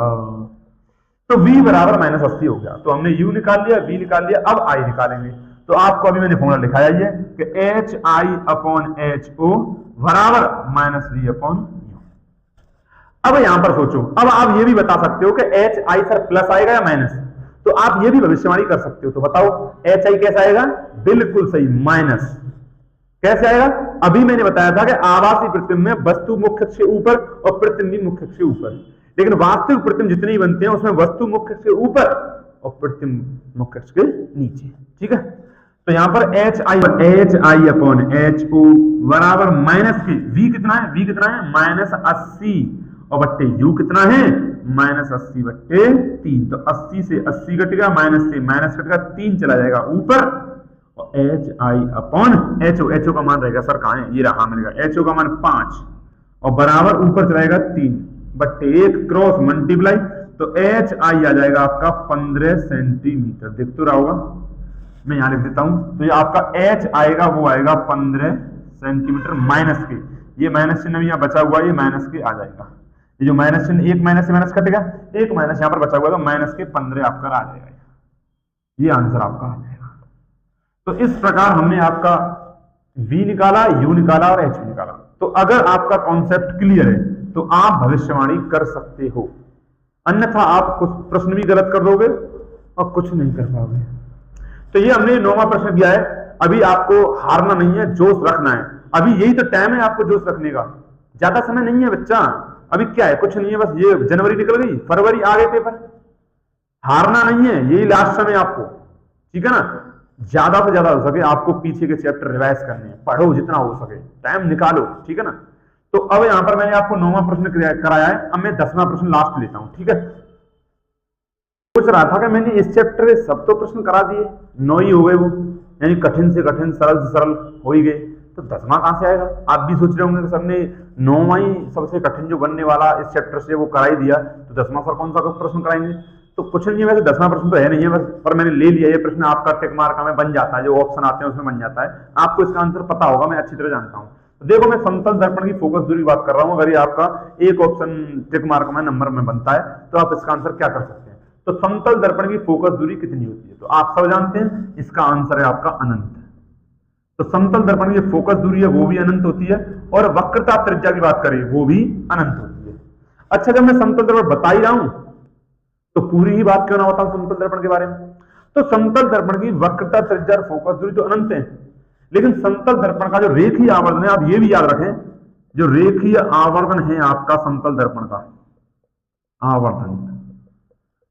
तो v बराबर माइनस 80 हो गया। तो हमने u निकाल लिया, v निकाल लिया, अब i निकालेंगे। तो आपको अभी मैंने फॉर्मूला लिखाया ये कि HI/HO बराबर -v/u। अब यहां पर सोचो, अब आप ये भी बता सकते हो कि HI सर प्लस आएगा या माइनस, तो आप ये भी भविष्यवाणी कर सकते हो। तो बताओ HI कैसा आएगा, बिल्कुल सही माइनस। कैसे आएगा, अभी मैंने बताया था कि आभासी प्रतिबिंब में वस्तु मुख्य अक्ष के ऊपर और प्रतिबिंब मुख्य अक्ष के ऊपर, लेकिन वास्तविक प्रतिबिंब जितने ही बनते हैं उसमें वस्तु मुख्य अक्ष के ऊपर और प्रतिबिंब मुख्य अक्ष के नीचे, ठीक है। तो यहां पर HI/HO बराबर माइनस की, v कितना है, v कितना है -80 और बट्टे u कितना है -80/3। तो 80 से 80 कट गया, माइनस से माइनस कट गया, 3 चला जाएगा ऊपर, और HI/HO का मान रहेगा सर कहां है, ये रहा मिलेगा, HO का मान 5 और बराबर ऊपर चलाएगा 3/1 क्रॉस मल्टीप्लाई, तो HI आ जाएगा आपका 15 सेंटीमीटर। दिख तो रहा होगा, मैं यहां लिख देता हूं। तो ये आपका H आएगा वो आएगा 15 सेंटीमीटर माइनस के, ये माइनस चिन्ह यहाँ बचा हुआ, ये माइनस के आ जाएगा, ये जो माइनस चिन्ह, एक माइनस से माइनस कटेगा, एक माइनस यहाँ पर बचा हुआ, तो माइनस के 15 आपका आ जाएगा, ये आंसर आपका आ जाएगा। तो इस प्रकार हमने आपका v निकाला, u निकाला और h निकाला। तो अगर आपका कॉन्सेप्ट क्लियर है तो आप भविष्यवाणी कर सकते हो, अन्यथा आप कुछ प्रश्न भी गलत कर दोगे और कुछ नहीं कर पाओगे। तो ये हमने 9वां प्रश्न किया है। अभी आपको हारना नहीं है, जोश रखना है, अभी यही तो टाइम है आपको जोश रखने का, ज्यादा समय नहीं है बच्चा, अभी क्या है, कुछ नहीं है, बस ये जनवरी निकल गई, फरवरी आ गए पेपर, हारना नहीं है, यही लास्ट समय आपको, ठीक है ना। ज्यादा से ज्यादा हो सके आपको पीछे के चैप्टर रिवाइज करने हैं, पढ़ो जितना हो सके, टाइम निकालो, ठीक है ना। तो अब यहां पर मैंने आपको 9वां प्रश्न कराया है, अब मैं 10वां प्रश्न लास्ट लेता हूं, ठीक है। सोच रहा था कि मैंने इस चैप्टर में सब तो प्रश्न करा दिए, 9 ही हो गए वो, यानी कठिन से कठिन सरल से सरल हो ही गए, तो 10वां कहां से आएगा। आप भी सोच रहे होंगे कि सबने 9वां ही सबसे कठिन जो बनने वाला इस चैप्टर से वो करा ही दिया, तो 10वां सर कौन सा प्रश्न कराएंगे। तो कुछ नहीं है, वैसे 10वां प्रश्न तो है नहीं है, बस पर मैंने ले लिया, ये प्रश्न आपका टिक मार्क में बन जाता है, जो ऑप्शन आते हैं उसमें बन जाता है, आपको इसका आंसर पता होगा, मैं अच्छी तरह जानता हूं। तो देखो मैं समतल दर्पण की फोकस दूरी की बात कर रहा हूं, अगर ये आपका एक ऑप्शन टिक मार्क में नंबर में बनता है तो आप इसका आंसर क्या कर सकते हैं। तो समतल दर्पण की फोकस दूरी कितनी होती है, तो आप सब जानते हैं, इसका आंसर है आपका अनंत। तो समतल दर्पण की फोकस दूरी है वो भी अनंत होती है, और वक्रता त्रिज्या की बात करें वो भी अनंत होती है। अच्छा, जब मैं समतल दर्पण बता ही रहा हूं तो पूरी ही बात क्यों ना बताऊं समतल दर्पण के बारे में। तो समतल दर्पण की वक्रता त्रिज्या और फोकस दूरी तो अनंत है, लेकिन समतल दर्पण का जो रेखीय आवर्धन है, आप ये भी याद रखें, जो रेखीय आवर्धन है आपका समतल दर्पण का आवर्धन,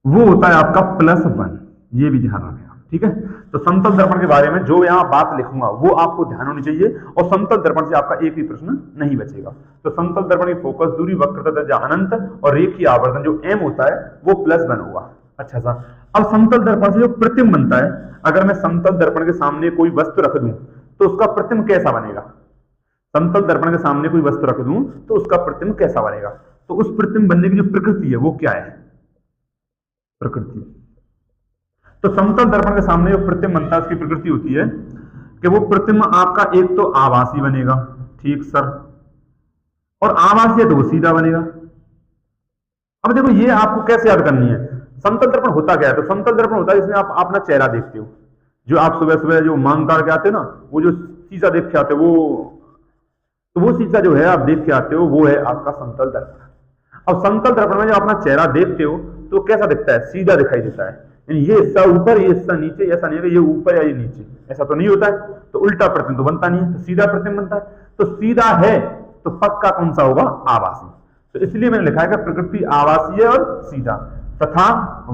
वो होता है आपका +1, ये भी ध्यान रखें। ठीक है। तो समतल दर्पण के बारे में जो यहाँ बात लिखूंगा वो आपको ध्यान होनी चाहिए, और समतल दर्पण से आपका एक भी प्रश्न नहीं बचेगा। तो समतल दर्पण की फोकस दूरी, वक्रता अनंत और रेखीय आवर्धन जो m होता है वो +1 होगा। अच्छा सा, अब समतल दर्पण से जो प्रतिबिंब बनता है, अगर मैं समतल दर्पण के सामने कोई वस्तु रख दूं तो उसका प्रतिबिंब कैसा बनेगा? समतल दर्पण के सामने कोई वस्तु रख दूं तो उसका प्रतिबिंब कैसा बनेगा? तो उस प्रतिबिंब बनने की जो प्रकृति है वो क्या है? प्रकृति। तो समतल दर्पण के सामने जो प्रतिबिंब बनता है उसकी प्रकृति होती है कि वो प्रतिबिंब आपका एक तो आभासी बनेगा, ठीक सर, और आभासी है तो वो सीधा बनेगा। अब देखो ये आपको कैसे याद करनी है, समतल दर्पण होता क्या है? तो समतल दर्पण होता है जिसमें आप अपना चेहरा देखते हो, जो आप सुबह सुबह जो मांग उतार के आते हो ना, वो जो शीशा देख के आते हो, वो शीशा जो है आप देख के आते हो वो है आपका समतल दर्पण। अब समतल दर्पण में जब अपना चेहरा देखते हो तो कैसा दिखता है? सीधा दिखाई देता है, यानी ये हिस्सा ऊपर, ये हिस्सा नीचे, ऐसा नहीं है ये ऊपर या ये नीचे, ऐसा तो नहीं होता है। तो उल्टा प्रतिबिंब तो बनता नहीं है, तो सीधा प्रतिबिंब बनता है। तो सीधा है तो पक्का कौन सा होगा? आभासी। तो इसलिए मैंने लिखा है कि प्रकृति आभासी है और सीधा, तथा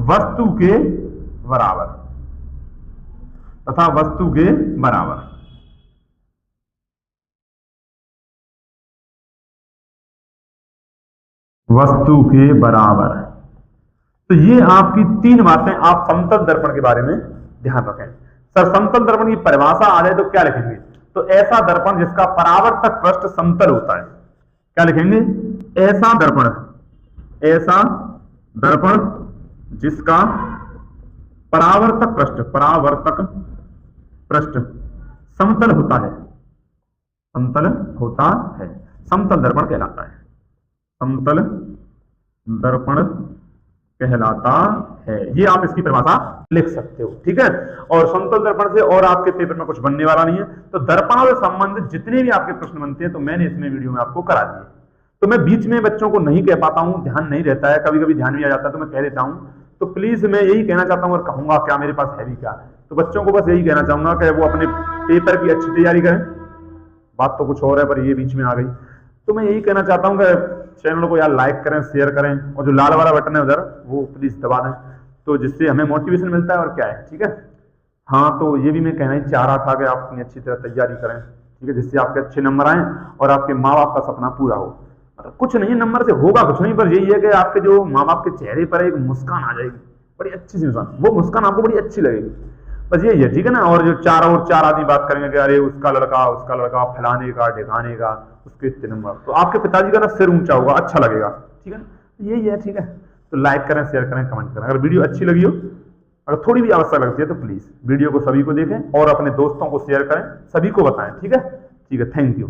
वस्तु के बराबर, तथा वस्तु के बराबर। वस्तु के बराबर। तो ये आपकी 3 बातें आप समतल दर्पण के बारे में ध्यान रखें। सर समतल दर्पण की परिभाषा आ जाए तो क्या लिखेंगे? तो ऐसा दर्पण जिसका परावर्तक पृष्ठ समतल होता है। क्या लिखेंगे? ऐसा दर्पण, ऐसा दर्पण जिसका परावर्तक पृष्ठ समतल होता है, समतल होता है, समतल दर्पण कहलाता है, समतल दर्पण कहलाता है। ये आप इसकी परिभाषा लिख सकते हो, ठीक है। और समतल दर्पण से और आपके पेपर में कुछ बनने वाला नहीं है। तो दर्पणों से संबंधित जितने भी आपके प्रश्न बनते हैं तो मैंने इसमें वीडियो में आपको करा दिए। तो मैं बीच में बच्चों को नहीं कह पाता हूं, ध्यान नहीं रहता है, कभी कभी ध्यान भी आ जाता है तो मैं कह देता हूं। तो प्लीज मैं यही कहना चाहता हूं और कहूंगा, क्या मेरे पास है भी क्या, तो बच्चों को बस यही कहना चाहूंगा कि वो अपने पेपर की अच्छी तैयारी करें। बात तो कुछ और है पर ये बीच में आ गई। तो मैं यही कहना चाहता हूं कि चैनल को यार लाइक करें, शेयर करें, और जो लाल वाला बटन है उधर वो प्लीज दबा दें, तो जिससे हमें मोटिवेशन मिलता है और क्या है, ठीक है। हाँ, तो ये भी मैं कहना ही चाह रहा था कि आप अपनी अच्छी तरह तैयारी करें, ठीक है, जिससे आपके अच्छे नंबर आए और आपके माँ बाप का सपना पूरा हो। मतलब कुछ नहीं, नंबर से होगा कुछ नहीं, पर यही है कि आपके जो माँ बाप के चेहरे पर एक मुस्कान आ जाएगी, बड़ी अच्छी सी मुस्कान, वो मुस्कान आपको बड़ी अच्छी लगेगी, बस यही है, ठीक है ना। और जो चार आदमी बात करेंगे कि अरे उसका लड़का फलाने का ढिकाने का, उसके इतने नंबर, तो आपके पिताजी का ना सिर ऊंचा होगा, अच्छा लगेगा, ठीक है ना। यही है, ठीक है। तो लाइक करें, शेयर करें, कमेंट करें। अगर वीडियो अच्छी लगी हो, अगर थोड़ी भी आवश्यकता लगती है तो प्लीज वीडियो को सभी को देखें और अपने दोस्तों को शेयर करें, सभी को बताएं, ठीक है। Thank you.